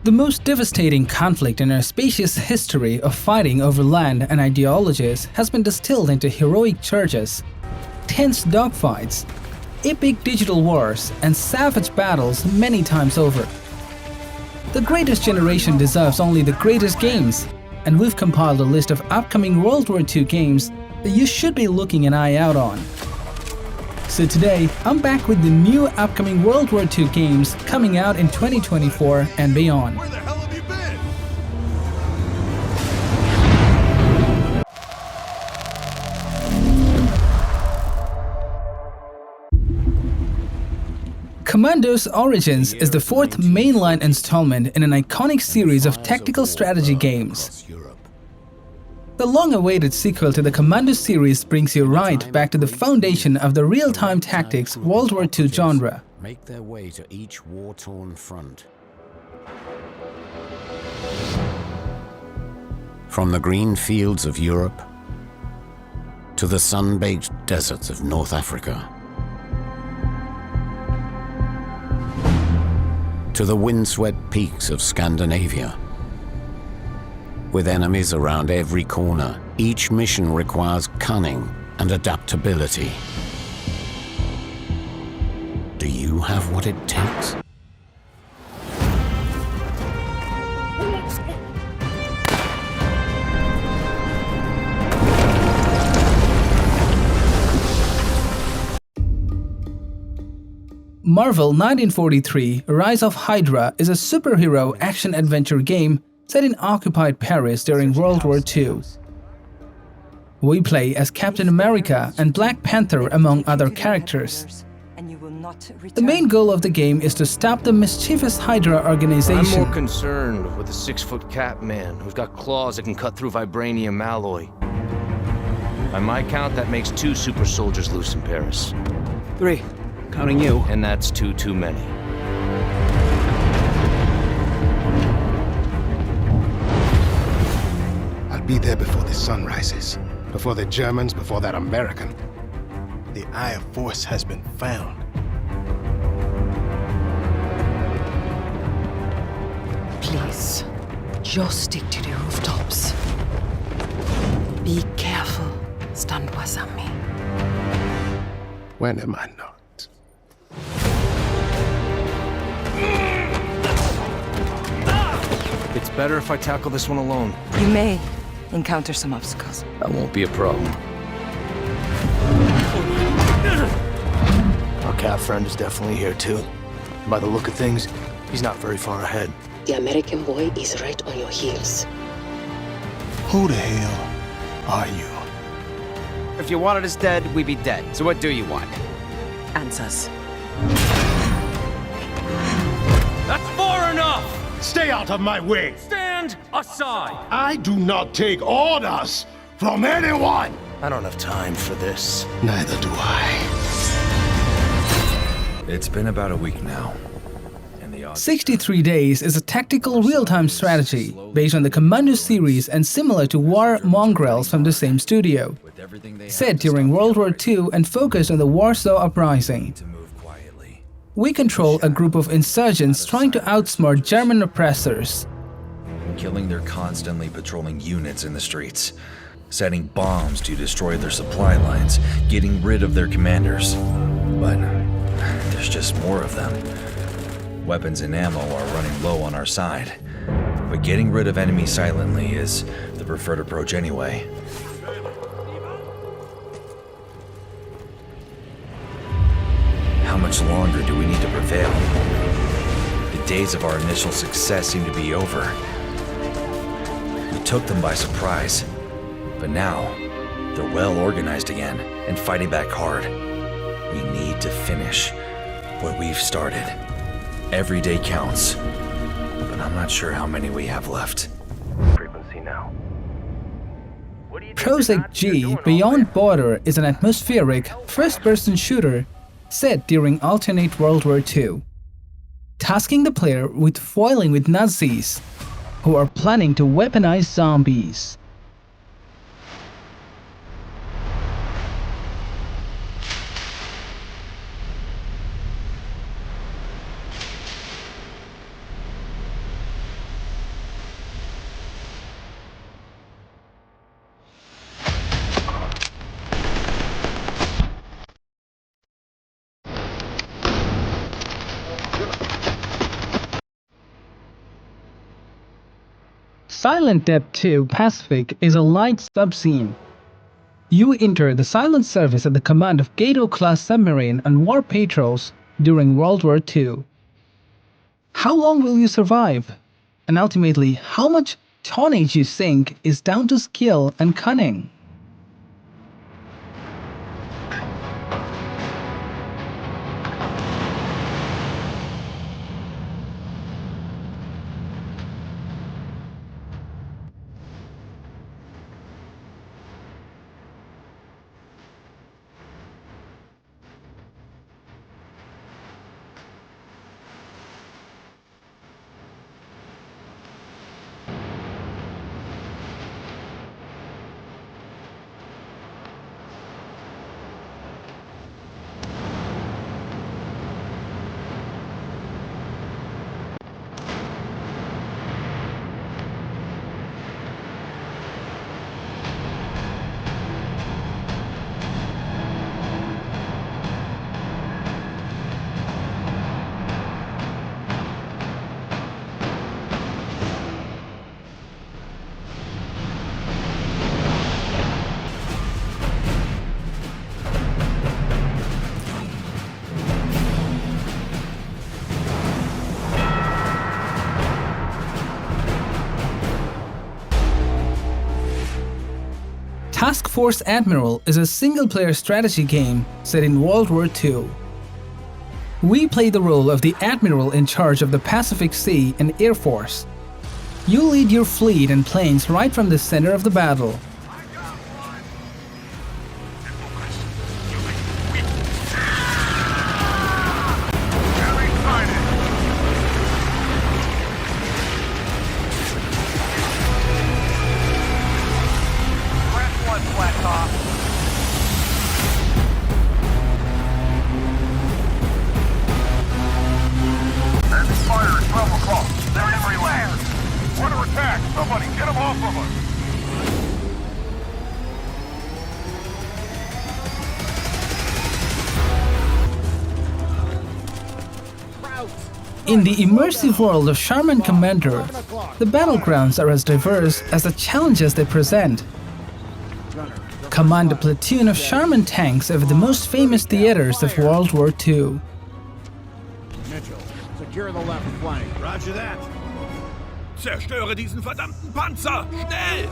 The most devastating conflict in our spacious history of fighting over land and ideologies has been distilled into heroic charges, tense dogfights, epic digital wars, and savage battles many times over. The greatest generation deserves only the greatest games, and we've compiled a list of upcoming World War II games that you should be looking an eye out on. So today, I'm back with the new upcoming World War II games coming out in 2024 and beyond. Where the hell have you been? Commandos Origins is the fourth mainline installment in an iconic series of tactical strategy games. The long-awaited sequel to the Commandos series brings you right back to the foundation of the real-time tactics World War II genre. Make their way to each war-torn front. From the green fields of Europe to the sun-baked deserts of North Africa, to the windswept peaks of Scandinavia. With enemies around every corner, each mission requires cunning and adaptability. Do you have what it takes? Marvel 1943 Rise of Hydra is a superhero action-adventure game set in occupied Paris during World War II. We play as Captain America and Black Panther among other characters. The main goal of the game is to stop the mischievous Hydra organization. I'm more concerned with the 6-foot cat man who's got claws that can cut through vibranium alloy. By my count, that makes 2 super soldiers loose in Paris. 3, counting you. And that's 2 too many. Be there before the sun rises, before the Germans, before that American. The Eye of Force has been found. Please, just stick to the rooftops. Be careful, stand wasami. When am I not? It's better if I tackle this one alone. You may encounter some obstacles. That won't be a problem. Our cat friend is definitely here too. By the look of things, he's not very far ahead. The American boy is right on your heels. Who the hell are you? If you wanted us dead, we'd be dead. So what do you want? Answers. That's far enough! Stay out of my way! Stand aside! I do not take orders from anyone! I don't have time for this. Neither do I. It's been about a week now. 63 Days is a tactical real-time strategy based on the Commandos series and similar to War Mongrels from the same studio. Set during World War II and focused on the Warsaw Uprising. We control a group of insurgents trying to outsmart German oppressors. Killing their constantly patrolling units in the streets, setting bombs to destroy their supply lines, getting rid of their commanders. But there's just more of them. Weapons and ammo are running low on our side, but getting rid of enemies silently is the preferred approach anyway. How much longer do we need to prevail? The days of our initial success seem to be over. We took them by surprise, but now they're well organized again and fighting back hard. We need to finish what we've started. Every day counts, but I'm not sure how many we have left. Frequency now. Projekt G Beyond Border is an atmospheric, first-person shooter set during alternate World War II, tasking the player with foiling with Nazis who are planning to weaponize zombies. Silent Depth 2 Pacific is a light subscene. You enter the silent service at the command of Gato-class submarine and war patrols during World War II. How long will you survive? And ultimately, how much tonnage you sink is down to skill and cunning. Task Force Admiral is a single-player strategy game set in World War II. We play the role of the Admiral in charge of the Pacific Sea and Air Force. You lead your fleet and planes right from the center of the battle. In the immersive world of Sherman Commander, the battlegrounds are as diverse as the challenges they present. Command a platoon of Sherman tanks over the most famous theaters of World War II. Mitchell, secure the left flank. Roger that. Zerstöre diesen verdammten Panzer! Schnell!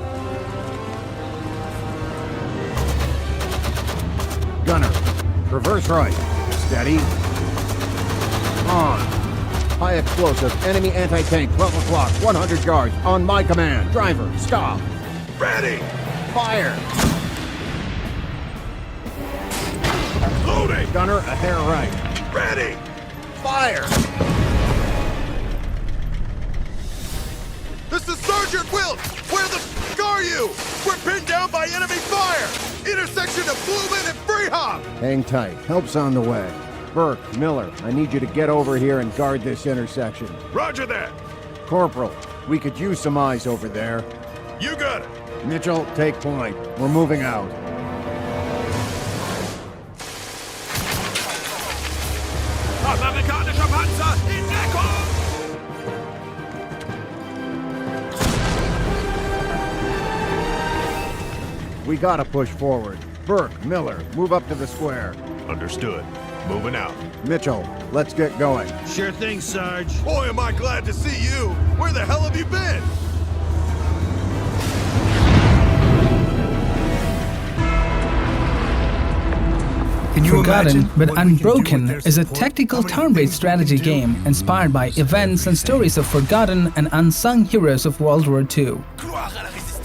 Gunner, reverse right. Steady. On. High explosive, enemy anti-tank, 12 o'clock, 100 yards, on my command. Driver, stop. Ready! Fire! Loading! Gunner, a hair right. Ready! Fire! This is Sergeant Wilt! Where the f*** are you? We're pinned down by enemy fire! Intersection of Blumen and Freehop! Hang tight. Help's on the way. Burke, Miller, I need you to get over here and guard this intersection. Roger that! Corporal, we could use some eyes over there. You got it! Mitchell, take point. We're moving out. Amerikanischer Panzer in Deckung! We gotta push forward. Burke, Miller, move up to the square. Understood. Moving out. Mitchell, let's get going. Sure thing, Sarge. Boy, am I glad to see you. Where the hell have you been? Forgotten but Unbroken is a tactical turn-based strategy game inspired by events and stories of forgotten and unsung heroes of World War II.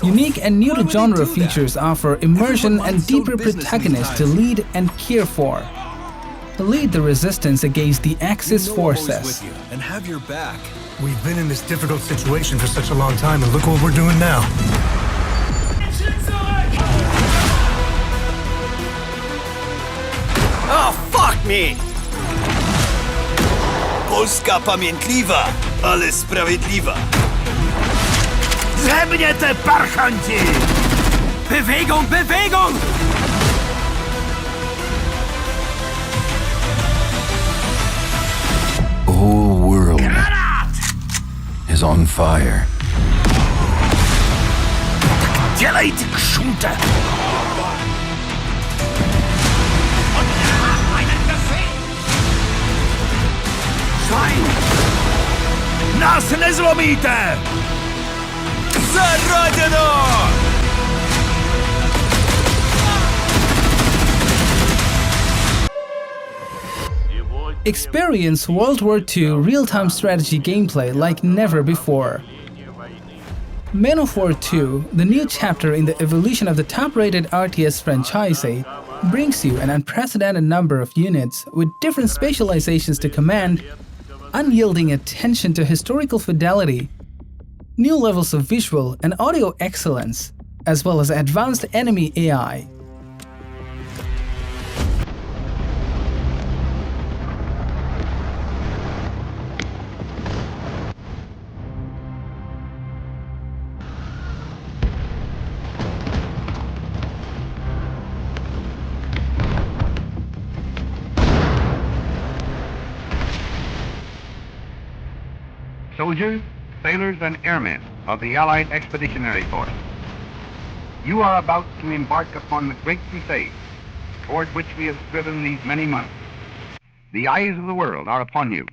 Unique and new-to-genre features offer immersion and deeper protagonists to lead and care for. Lead the resistance against the Axis forces. And have your back. We've been in this difficult situation for such a long time, and look what we're doing now. Oh, fuck me! Polska pamiętliwa, ale sprawiedliwa. Ze mnie te parchanci! Bewegung, Bewegung! The whole world is on fire. Делайте шута! Schwein! Нас не зломите! За Родину! Experience World War II real-time strategy gameplay like never before. Men of War 2, the new chapter in the evolution of the top-rated RTS franchise, brings you an unprecedented number of units with different specializations to command, unyielding attention to historical fidelity, new levels of visual and audio excellence, as well as advanced enemy AI. Soldiers, sailors, and airmen of the Allied Expeditionary Force, you are about to embark upon the great crusade toward which we have striven these many months. The eyes of the world are upon you.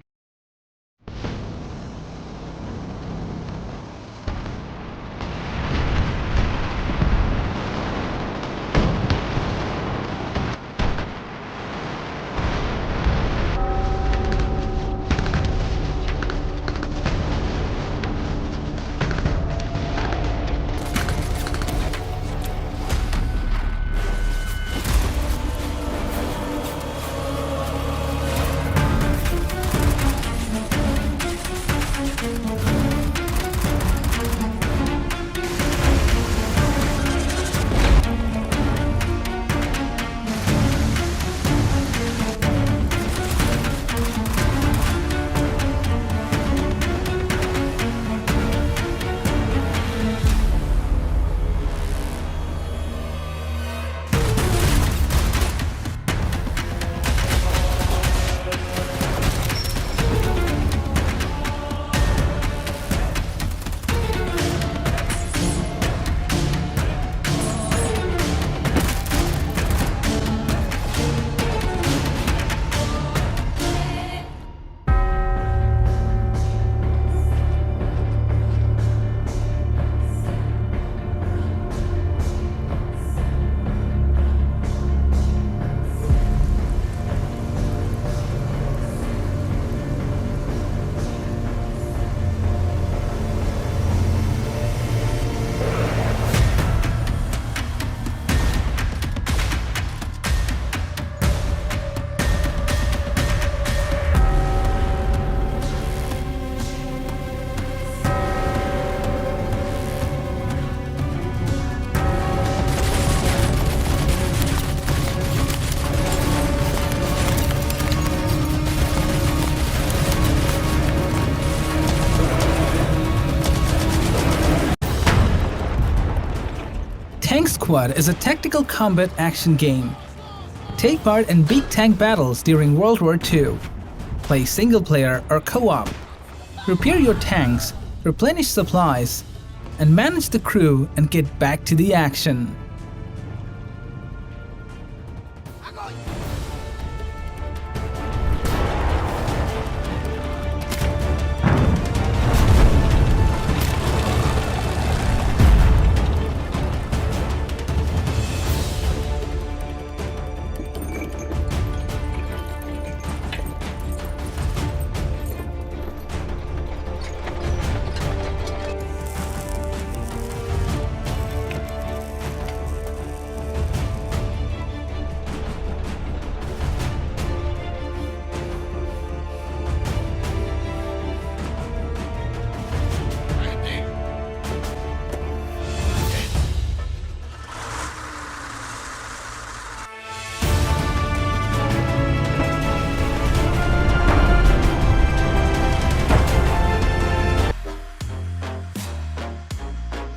Tank Squad is a tactical combat action game. Take part in big tank battles during World War II. Play single player or co-op. Repair your tanks, replenish supplies, and manage the crew and get back to the action.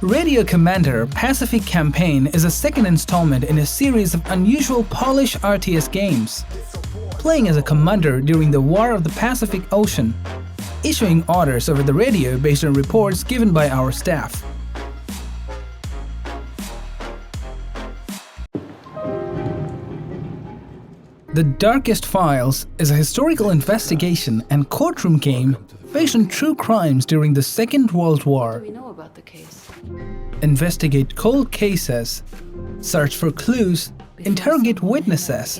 Radio Commander Pacific Campaign is a second installment in a series of unusual Polish RTS games. Playing as a commander during the War of the Pacific Ocean, issuing orders over the radio based on reports given by our staff. The Darkest Files is a historical investigation and courtroom game based on true crimes during the Second World War. What do we know about the case? Investigate cold cases, search for clues, interrogate witnesses,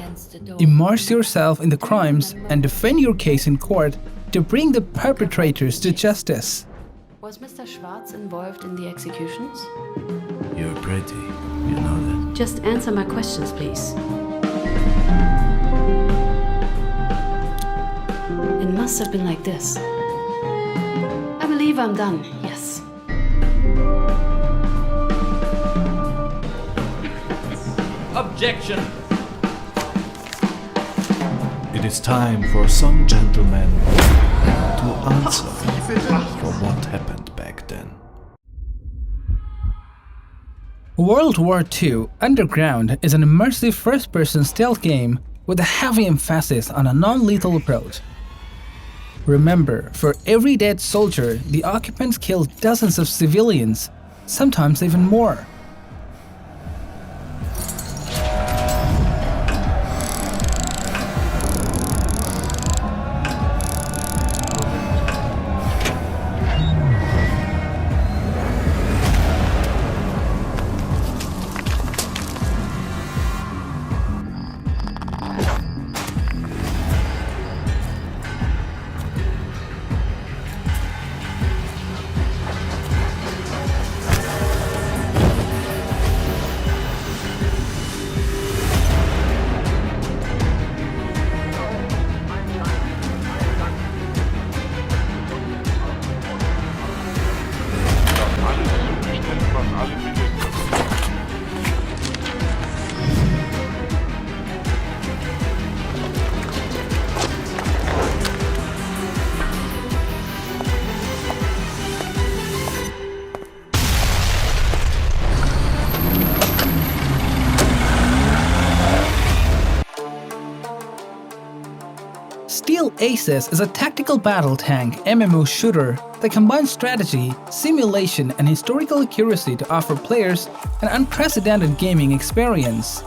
immerse yourself in the crimes, and defend your case in court to bring the perpetrators to justice. Was Mr. Schwarz involved in the executions? You're pretty, you know that. Just answer my questions, please. It must have been like this. I believe I'm done, yes. Objection! It is time for some gentlemen to answer for what happened back then. World War II Underground is an immersive first-person stealth game with a heavy emphasis on a non-lethal approach. Remember, for every dead soldier, the occupants killed dozens of civilians, sometimes even more. Steel Aces is a tactical battle tank MMO shooter that combines strategy, simulation, and historical accuracy to offer players an unprecedented gaming experience.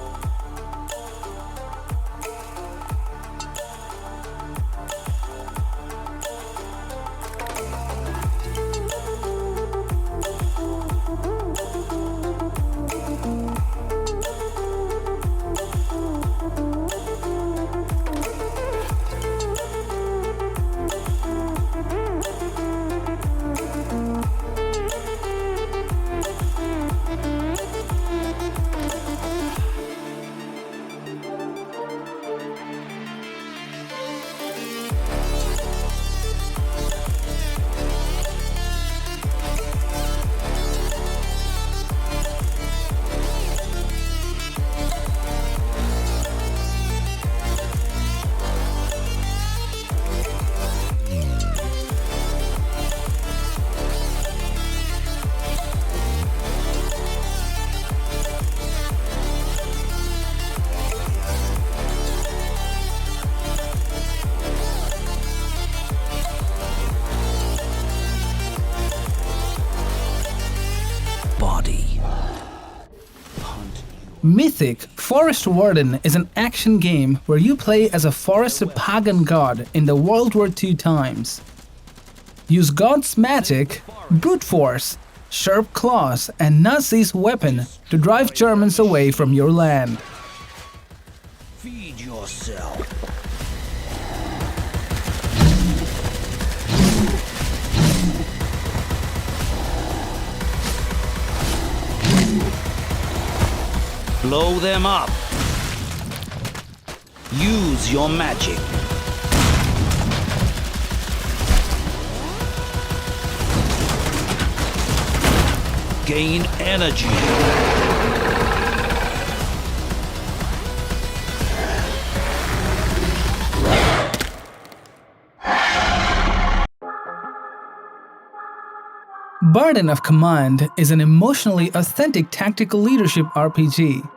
Mythic Forest Warden is an action game where you play as a forested pagan god in the World War II times. Use God's magic, brute force, sharp claws, and Nazi's weapon to drive Germans away from your land. Feed yourself. Blow them up. Use your magic. Gain energy. Warden of Command is an emotionally authentic tactical leadership RPG.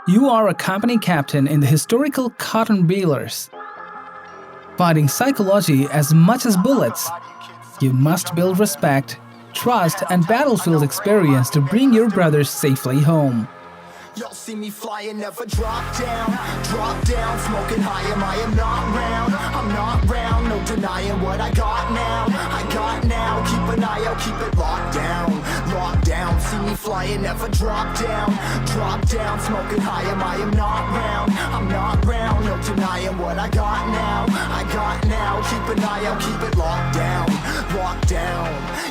You are a company captain in the historical cotton balers. Fighting psychology as much as bullets, you must build respect, trust, and battlefield experience to bring your brothers safely home. see me flying, never drop down, smoking high, I am not round, I'm not round, no denying what I got now, keep an eye out, keep it locked down, see me flying, never drop down, smoking high, I am not round, I'm not round, no denying what I got now, keep an eye out, keep it locked down,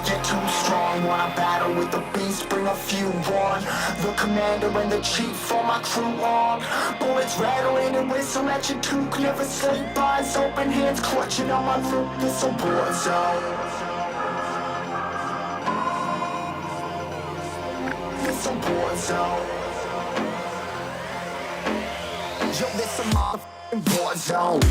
get too strong, wanna battle with the beast, bring a few on, the commander and the chief for my crew on, bullets rattling and whistle at your toque, never sleep, eyes open, hands clutching on my loot, this a war zone. This a war zone. Yo, this a motherfucking war zone.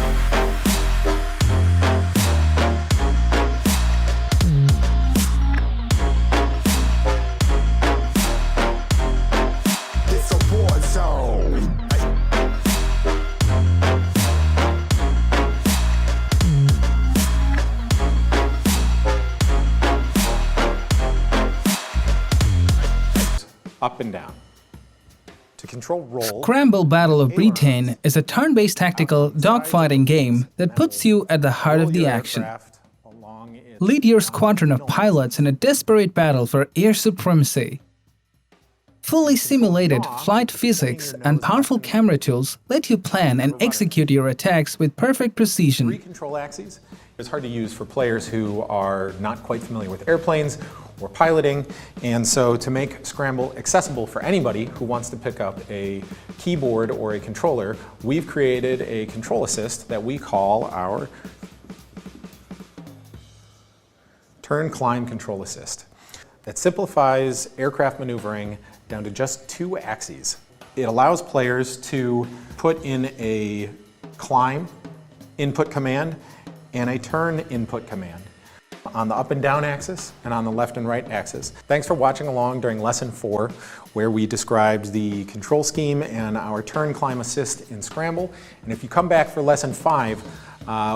Up and down. To control roll, Scramble Battle of Britain is a turn-based tactical dogfighting game that puts you at the heart of the action. Lead your squadron of pilots in a desperate battle for air supremacy. Fully simulated flight physics and powerful camera tools let you plan and execute your attacks with perfect precision. 3 control axes. It's hard to use for players who are not quite familiar with airplanes or piloting, and so to make Scramble accessible for anybody who wants to pick up a keyboard or a controller, we've created a control assist that we call our Turn Climb Control Assist. That simplifies aircraft maneuvering down to just 2 axes. It allows players to put in a climb input command and a turn input command on the up and down axis and on the left and right axis. Thanks for watching along during Lesson 4, where we described the control scheme and our turn climb assist in Scramble. And if you come back for Lesson 5,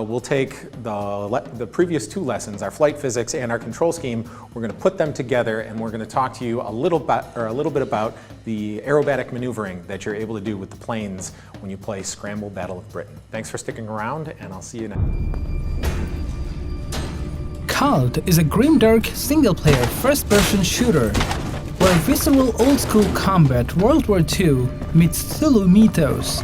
we'll take the previous 2 lessons, our flight physics and our control scheme, we're going to put them together and we're going to talk to you a little bit about the aerobatic maneuvering that you're able to do with the planes when you play Scramble Battle of Britain. Thanks for sticking around, and I'll see you next. Cult is a grimdark single-player first-person shooter where visceral old-school combat World War II meets Zulu mythos.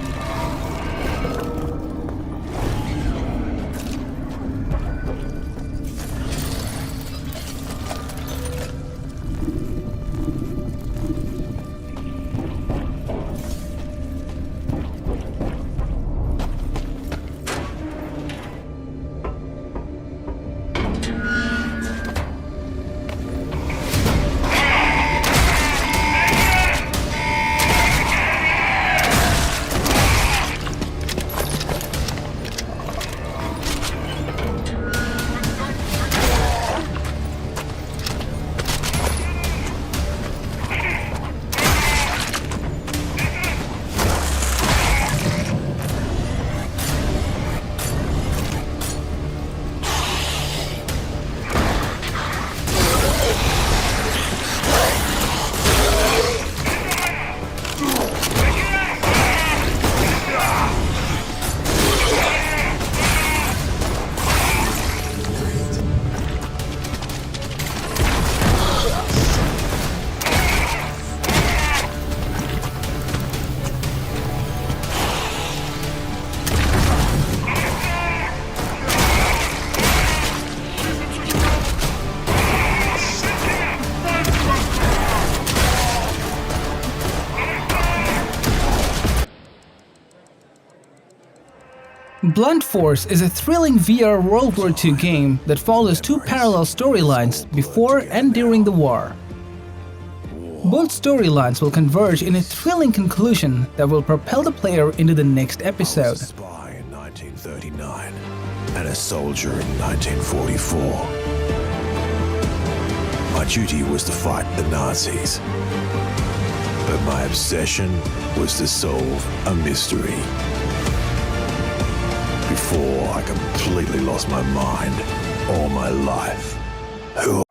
Blunt Force is a thrilling VR World War II game that follows 2 parallel storylines before and during the war. Both storylines will converge in a thrilling conclusion that will propel the player into the next episode. I was a spy in 1939 and a soldier in 1944. My duty was to fight the Nazis, but my obsession was to solve a mystery. Before I completely lost my mind all my life. Who